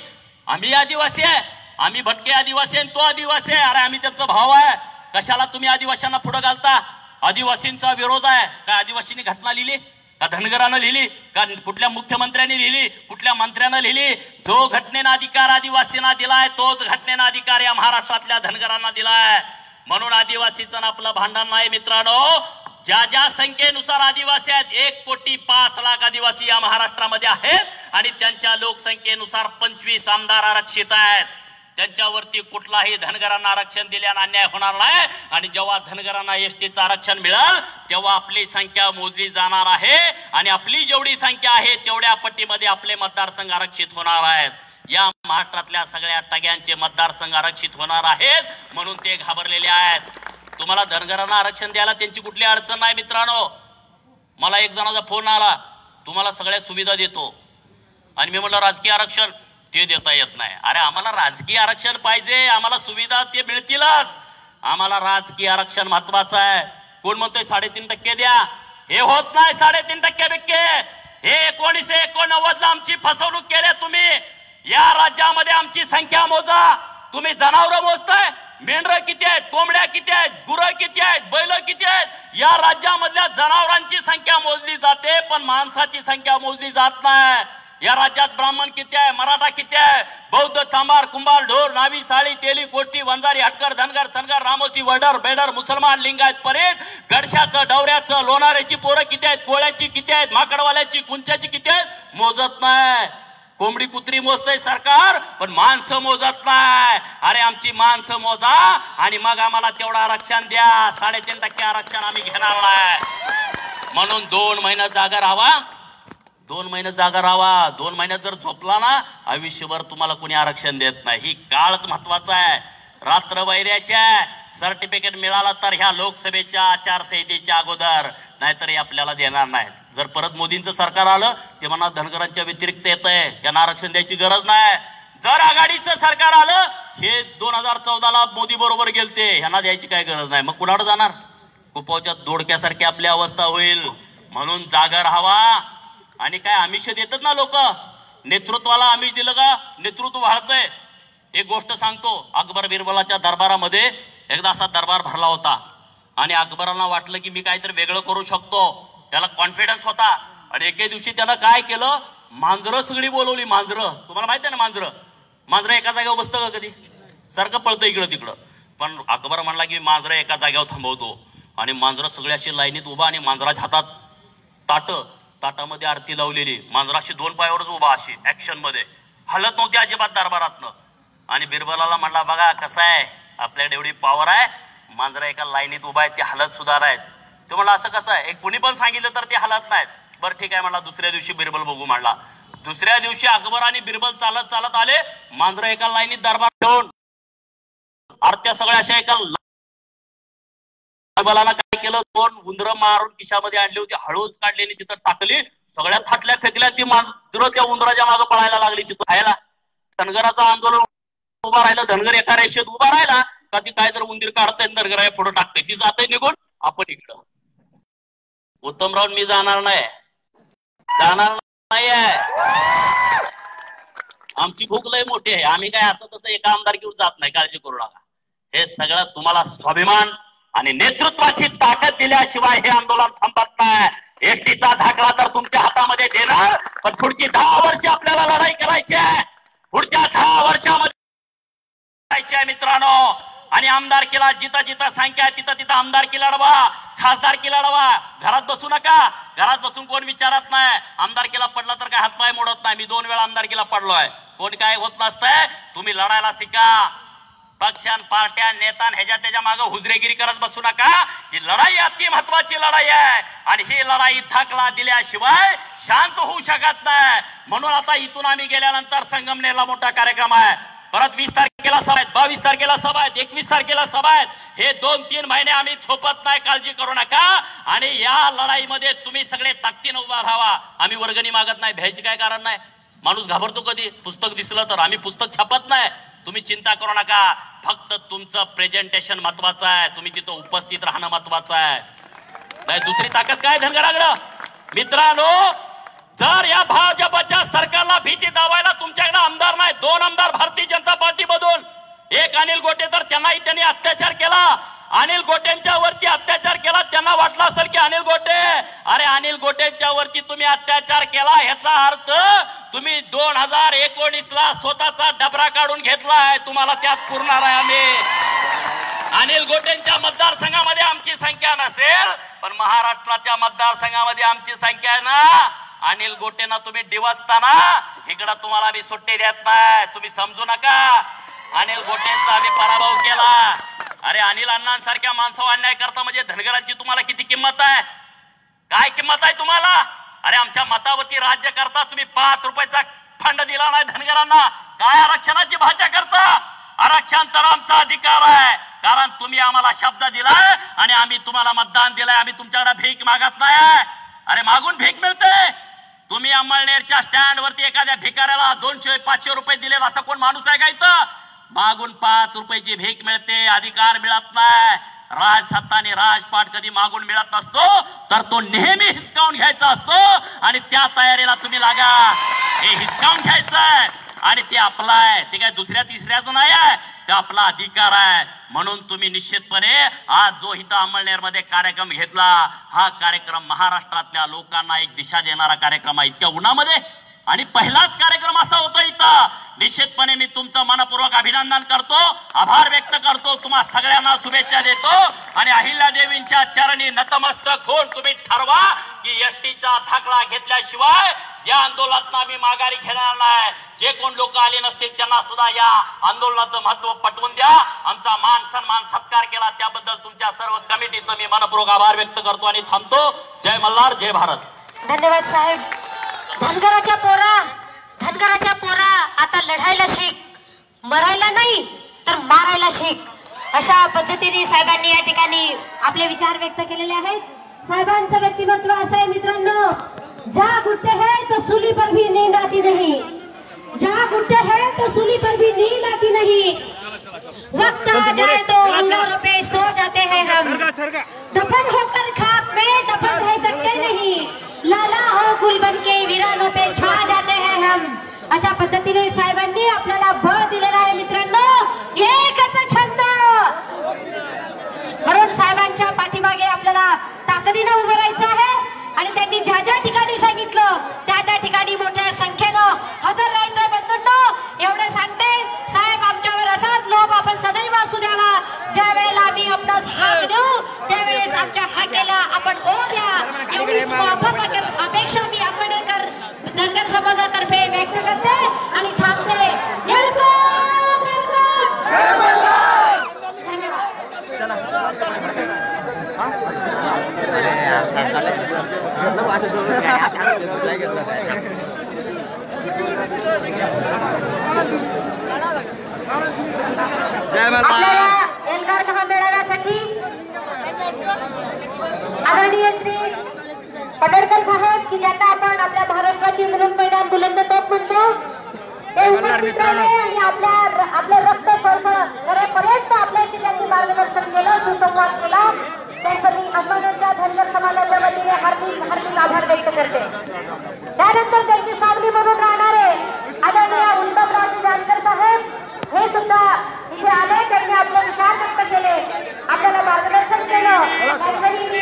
आम्ही आदिवासी आहे, आम्ही भटके आदिवासी आहे, तो आदिवासी आहे. अरे आम्ही त्यांचा भाव आहे. कशाला तुम्ही आदिवासींना पुढे घालता? आदिवासींचा विरोध आहे का? आदिवासींनी घटना लिहिली का? धनगरानं लिहिली का? कुठल्या मुख्यमंत्र्यांनी लिहिली? कुठल्या मंत्र्यानं लिहिली? जो घटनेनं अधिकार आदिवासींना दिलाय तोच घटनेनं अधिकार या महाराष्ट्रातल्या धनगरांना दिलाय. म्हणून आदिवासीचं आपलं भांडण नाही मित्रांनो. ज्या ज्या संख्येनुसार आदिवासी आहेत, 1,05,00,000 आदिवासी या महाराष्ट्रामध्ये आहेत आणि त्यांच्या लोकसंख्येनुसार 25 आमदार आरक्षित आहेत. त्यांच्यावरती कुठलाही धनगरांना आरक्षण दिल्यानं अन्याय होणार नाही. आणि जेव्हा धनगरांना एसटीचं आरक्षण मिळेल तेव्हा आपली संख्या मोजली जाणार आहे आणि आपली जेवढी संख्या आहे तेवढ्या पट्टीमध्ये आपले मतदारसंघ आरक्षित होणार आहेत. या महाराष्ट्रातल्या सगळ्या तग्यांचे मतदारसंघ आरक्षित होणार आहेत, म्हणून ते घाबरलेले आहेत. तुम्हाला धनगरांना आरक्षण द्यायला त्यांची कुठली अडचण नाही मित्रांनो. मला एक जणाचा फोन आला, तुम्हाला सगळ्या सुविधा देतो, आणि मी म्हणलं राजकीय आरक्षण ते देता येत नाही. अरे आम्हाला राजकीय आरक्षण पाहिजे, आम्हाला सुविधा ते मिळतीलच. आम्हाला राजकीय आरक्षण महत्वाचं आहे. कोण म्हणतोय 3.5% द्या? हे होत नाही 3.5% बिक्के. हे 1989 आमची फसवणूक केली तुम्ही. या राज्यामध्ये आमची संख्या मोजा. तुम्ही जनावर मोजताय, मेंढरं किती आहेत, कोंबड्या किती आहेत, गुरं किती आहेत, बैल किती आहेत, या राज्यामधल्या जनावरांची संख्या मोजली जाते, पण माणसाची संख्या मोजली जात नाही. या राज्यात ब्राह्मण किती आहे, मराठा किती आहे, बौद्ध, चांभार, कुंभार, ढोर, नावी, साळी, तेली, कोष्टी, वंजारी, हटकर, धनगर, सनगर, रामोशी, वडर, बेडर, मुसलमान, लिंगायत, परेड, गडशाचं, डवऱ्याचं, लोणाऱ्याची पोरं किती आहेत, कोळ्याची किती आहेत, माकडवाल्याची, कुंच्याची किती आहेत, मोजत नाही. कोंबडी कुत्री मोजतय सरकार, पण माणसं मोजत नाही. अरे आमची माणसं मोजा आणि मग आम्हाला तेवढं आरक्षण द्या. 3.5% आरक्षण आम्ही घेणार नाही. म्हणून 2 महिने जागा राहावा, 2 महिने जागा राहावा. 2 महिन्यात जर झोपला ना, आयुष्यभर तुम्हाला कोणी आरक्षण देत नाही. ही काळच महत्वाचा आहे. रात्र वैऱ्याच्या सर्टिफिकेट मिळालं तर ह्या लोकसभेच्या आचारसंहितेच्या अगोदर, नाहीतरी आपल्याला देणार नाही. जर परत मोदींचं सरकार आलं ते म्हणा धनगरांच्या व्यतिरिक्त येत आहे, यांना आरक्षण द्यायची गरज नाही. जर आघाडीचं सरकार आलं, हे 2014ला मोदी बरोबर गेलते, ह्यांना द्यायची काय गरज नाही, मग कुणाकडे जाणार? कुपावच्या दोडक्यासारखी आपली अवस्था होईल. म्हणून जागा राहावा. आणि काय आमिष देतात ना लोक, नेतृत्वाला आमिष दिलं का नेतृत्व वाढतंय. एक गोष्ट सांगतो, अकबर बिरबलाच्या दरबारामध्ये एकदा असा दरबार भरला होता आणि अकबरांना वाटलं की मी काहीतरी वेगळं करू शकतो, त्याला कॉन्फिडन्स होता. आणि एके दिवशी त्यानं काय केलं, मांजरं सगळी बोलवली. मांजरं, तुम्हाला माहिती आहे ना, मांजरं एका जागेवर बसतं का कधी, सारखं पळतं इकडं तिकडं. पण अकबर म्हणला की मांजरं एका जागेवर थांबवतो. आणि मांजरं सगळी अशी लाईनीत उभा आणि मांजराच्या हातात ताटामध्ये आरती लावलेली. मांजराशी 2 पायावरच उभा, अशी ऍक्शन मध्ये, हलत नव्हती अजिबात दरबारातनं. आणि बिरबलाला म्हणला बघा कसं आहे, आपल्याकडे एवढी पॉवर आहे, मांजरा एका लाईनीत उभा आहेत, ते हलत सुद्धा आहेत. तो म्हणला असं कसं आहे, एक कुणी पण सांगितलं तर ते हलत नाहीत. बरं ठीक आहे म्हणला, दुसऱ्या दिवशी बिरबल बघू म्हणला. दुसऱ्या दिवशी अकबर आणि बिरबल चालत चालत आले. मांजरा एका लाईनीत दरबार ठेवून आरत्या सगळ्या अशा एका. बिरबलानं काय केलं, 2 उंदरं मारून खिशामध्ये आणली होती, हळूच काढली आणि तिथं टाकली. सगळ्या थाटल्या फेकल्या. ती मांजरं त्या उंदराच्या मागे पळायला लागली. तिथं खायला धनगराचं आंदोलन उभा राहिलं. धनगर एका रेषेत उभा राहिला का ती काय तर उंदीर काढतंय, धनगर पुढे टाकते, ती जाते निघून, आपण इकडं. उत्तमराव मी जाणार नाही आमची भूक लय मोठी आहे, आम्ही काय असं तसं एका आमदारकीवर जात नाही, काळजी करू नका. हे सगळं तुम्हाला स्वाभिमान आणि नेतृत्वाची ताकद दिल्याशिवाय हे आंदोलन थांबत नाही. एसटीचा दाखला तर तुमच्या हातामध्ये देणार, पण पुढची 10 वर्ष आपल्याला लढाई करायची आहे. पुढच्या 10 वर्षामध्ये मित्रांनो. आणि आमदारकीला जिथं जिथं संख्या आहे तिथं तिथं आमदारकी लढवा, खासदारकी लढवा. घरात बसू नका. घरात बसून कोण विचारत नाही. आमदारकीला पडला तर काय हातपाय मोडत नाही. मी 2 वेळा आमदारकीला पडलोय. कोण काय होत नसतंय. तुम्ही लढायला शिका. पक्षान, पार्ट्या, नेता ह्याच्या त्याच्या मागे हुजरेगिरी करत बसू नका. ही लढाई अति महत्वाची लढाई आहे आणि ही लढाई धाकला दिल्याशिवाय शांत होऊ शकत नाही. म्हणून आता इथून आम्ही गेल्यानंतर संगमनेरला मोठा कार्यक्रम आहे. परत 20 तारखेला सभा आहेत, 22 तारखेला सभा आहेत, 21 तारखेला सभा आहेत. हे 2-3 महिने आम्ही झोपत नाही, काळजी करू नका. आणि या लढाईमध्ये तुम्ही सगळे ताकदीने उभा राहावा. आम्ही वर्गणी मागत नाही, भ्यायची काय कारण नाही. माणूस घाबरतो कधी, पुस्तक दिसलं तर. आम्ही पुस्तक छापत नाही. तुम्ही चिंता करू नका. फक्त तुमचं प्रेझेंटेशन महत्वाचं आहे. तुम्ही तिथं उपस्थित राहणं महत्वाचं आहे. नाही दुसरी ताकद काय धनगराकडं. मित्रांनो, जर या भाजपच्या सरकारला भीती दावायला तुमच्याकडे आमदार नाही. 2 आमदार भारतीय जनता पार्टी मधून, एक अनिल गोटे, तर त्यांनी अत्याचार केला. अनिल गोटेंच्या वरती अत्याचार केला. त्यांना वाटलं असेल की अनिल गोटे, अरे अनिल गोटेंच्या वरती तुम्ही अत्याचार केला, ह्याचा अर्थ तुम्ही 2019ला स्वतःचा डबरा काढून घेतलाय. तुम्हाला त्यात पुरणार आहे आम्ही. अनिल गोटेंच्या मतदारसंघामध्ये आमची संख्या नसेल, पण महाराष्ट्राच्या मतदारसंघामध्ये आमची संख्या आहे ना. अनिल गोटेंना तुम्ही डिवचताना इकडं तुम्हाला आम्ही सुट्टी देत नाही. तुम्ही समजू नका. अनिल गोटेंचा आम्ही पराभव केला. अरे अनिल अण्णांसारख्या माणसावर अन्याय करता म्हणजे धनगरांची तुम्हाला किती किंमत आहे. काय किंमत आहे तुम्हाला. अरे आमच्या मतावरती राज्य करता तुम्ही. 5 रुपयाचा फंड दिला नाही धनगरांना. काय आरक्षणाची भाषा करता. आरक्षण तर आमचा अधिकार आहे, कारण तुम्ही आम्हाला शब्द दिलाय आणि आम्ही तुम्हाला मतदान दिलंय. आम्ही तुमच्याकडे भीक मागत नाही. अरे मागून भीक मिळते. तुम्ही अंमळनेरच्या स्टँड वरती एखाद्या भिकाऱ्याला 200-500 रुपये दिले असा कोण माणूस आहे का इथं. मागून 5 रुपयाची भीक मिळते, अधिकार मिळत नाही. राजसत्ता आणि राजपाट कधी मागून मिळत नसतो, तर तो नेहमी हिसकावून घ्यायचा असतो. आणि त्या तयारीला तुम्ही लागा. हे हिसकावून घ्यायचं आहे आणि ते आपलं आहे. ते काय दुसऱ्या तिसऱ्याचं नाही आहे, ते आपला अधिकार आहे. म्हणून तुम्ही निश्चितपणे आज जो इथं अंमळनेरमध्ये कार्यक्रम घेतला, हा कार्यक्रम महाराष्ट्रातल्या लोकांना एक दिशा देणारा कार्यक्रम आहे इतक्या उन्हामध्ये, आणि पहिलाच कार्यक्रम असा होता इथं. निश्चितपणे मी तुमचं मनपूर्वक अभिनंदन करतो, आभार व्यक्त करतो, तुम्हा सगळ्यांना शुभेच्छा देतो आणि अहिल्यादेवींच्या चरणी नतमस्तक होऊन तुम्ही ठरवा की एसटीचा थाकला घेतल्याशिवाय या आंदोलनात आम्ही माघारी घेणार नाही. जे कोण लोक आले नसतील त्यांना सुद्धा या आंदोलनाचं महत्व पटवून द्या. आमचा मान सन्मान सत्कार केला त्याबद्दल तुमच्या सर्व कमिटीचं मी मनपूर्वक आभार व्यक्त करतो आणि थांबतो. जय मल्हार, जय भारत. धन्यवाद साहेब. धनगराच्या पोरा आता लढायला शिक, मरायला नाही तर मारायला शिक. अशा पद्धतीने साहेबांनी या ठिकाणी आपले विचार व्यक्त केलेले आहेत. साहेबांचं व्यक्तिमत्व असं आहे मित्रांनो, जहाँ घुटते हैं तो सूली पर भी नींद आती नहीं, जहाँ घुटते हैं तो सूली पर भी नींद आती नहीं, वक्त आ जाए तो अंगारों पे सो जाते हैं हम, दफन होकर खाक में दफन रह सकते नहीं, लाला हो गुल बन के वीरानों पे छा जाते हैं हम. अशा पद्धतीने साहेबांनी आपल्याला बळ दिलेला आहे मित्रांनो. एकच छंद, म्हणून साहेबांच्या पाठीमागे आपल्याला ताकदीनं उभं राहायचं आहे आणि त्यांनी ज्या ज्या ठिकाणी सांगितलं त्या ठिकाणी मोठ्या संख्येनं हजर राहायचं. बंधूंनो, एवढे सांगते, साहेब आमच्यावर असाच लोभ आपण सदैव असू द्यावा. ज्या वेळेला आम्ही आपणास हाक देऊ त्यावेळेस आमच्या हाकेला आपण ओ द्या, एवढीच मोफत अपेक्षा मी आंबेडकर धनगर समाजातर्फे व्यक्त करते आणि थांबते. एल्गार महामेळाव्यासाठी आदरणीय श्री पडळकर साहेब, की ज्यांना आपण आपल्या महाराष्ट्राची जुलूम मैदान बुलंद तोफ म्हणतो, ते उपस्थित राहिले आणि आपलं रक्त करेपर्यंत आपल्याशी त्यांनी मार्गदर्शन केलं, सुसंवाद केला. त्यांचं मी अंबरनाथच्या धनगर समाजाच्या वतीने हार्दिक आभार व्यक्त करते. त्यानंतर त्यांची सावली म्हणून राहणारे आदरणीय उत्तमराव जानकर साहेब हे सुद्धा इथे आले. त्यांनी आपले विचार व्यक्त केले, आपल्याला मार्गदर्शन केलं. त्यावेळी मी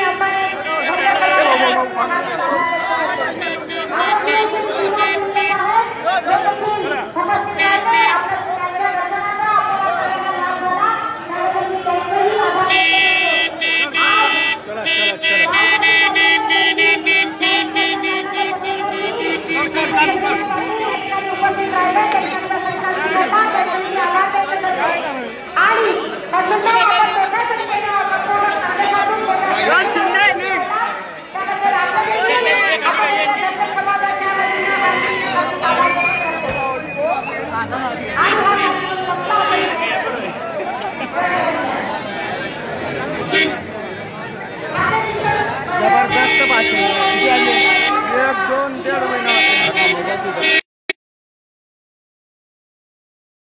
जबरदस्त भाषण 1-2-1.5 महिना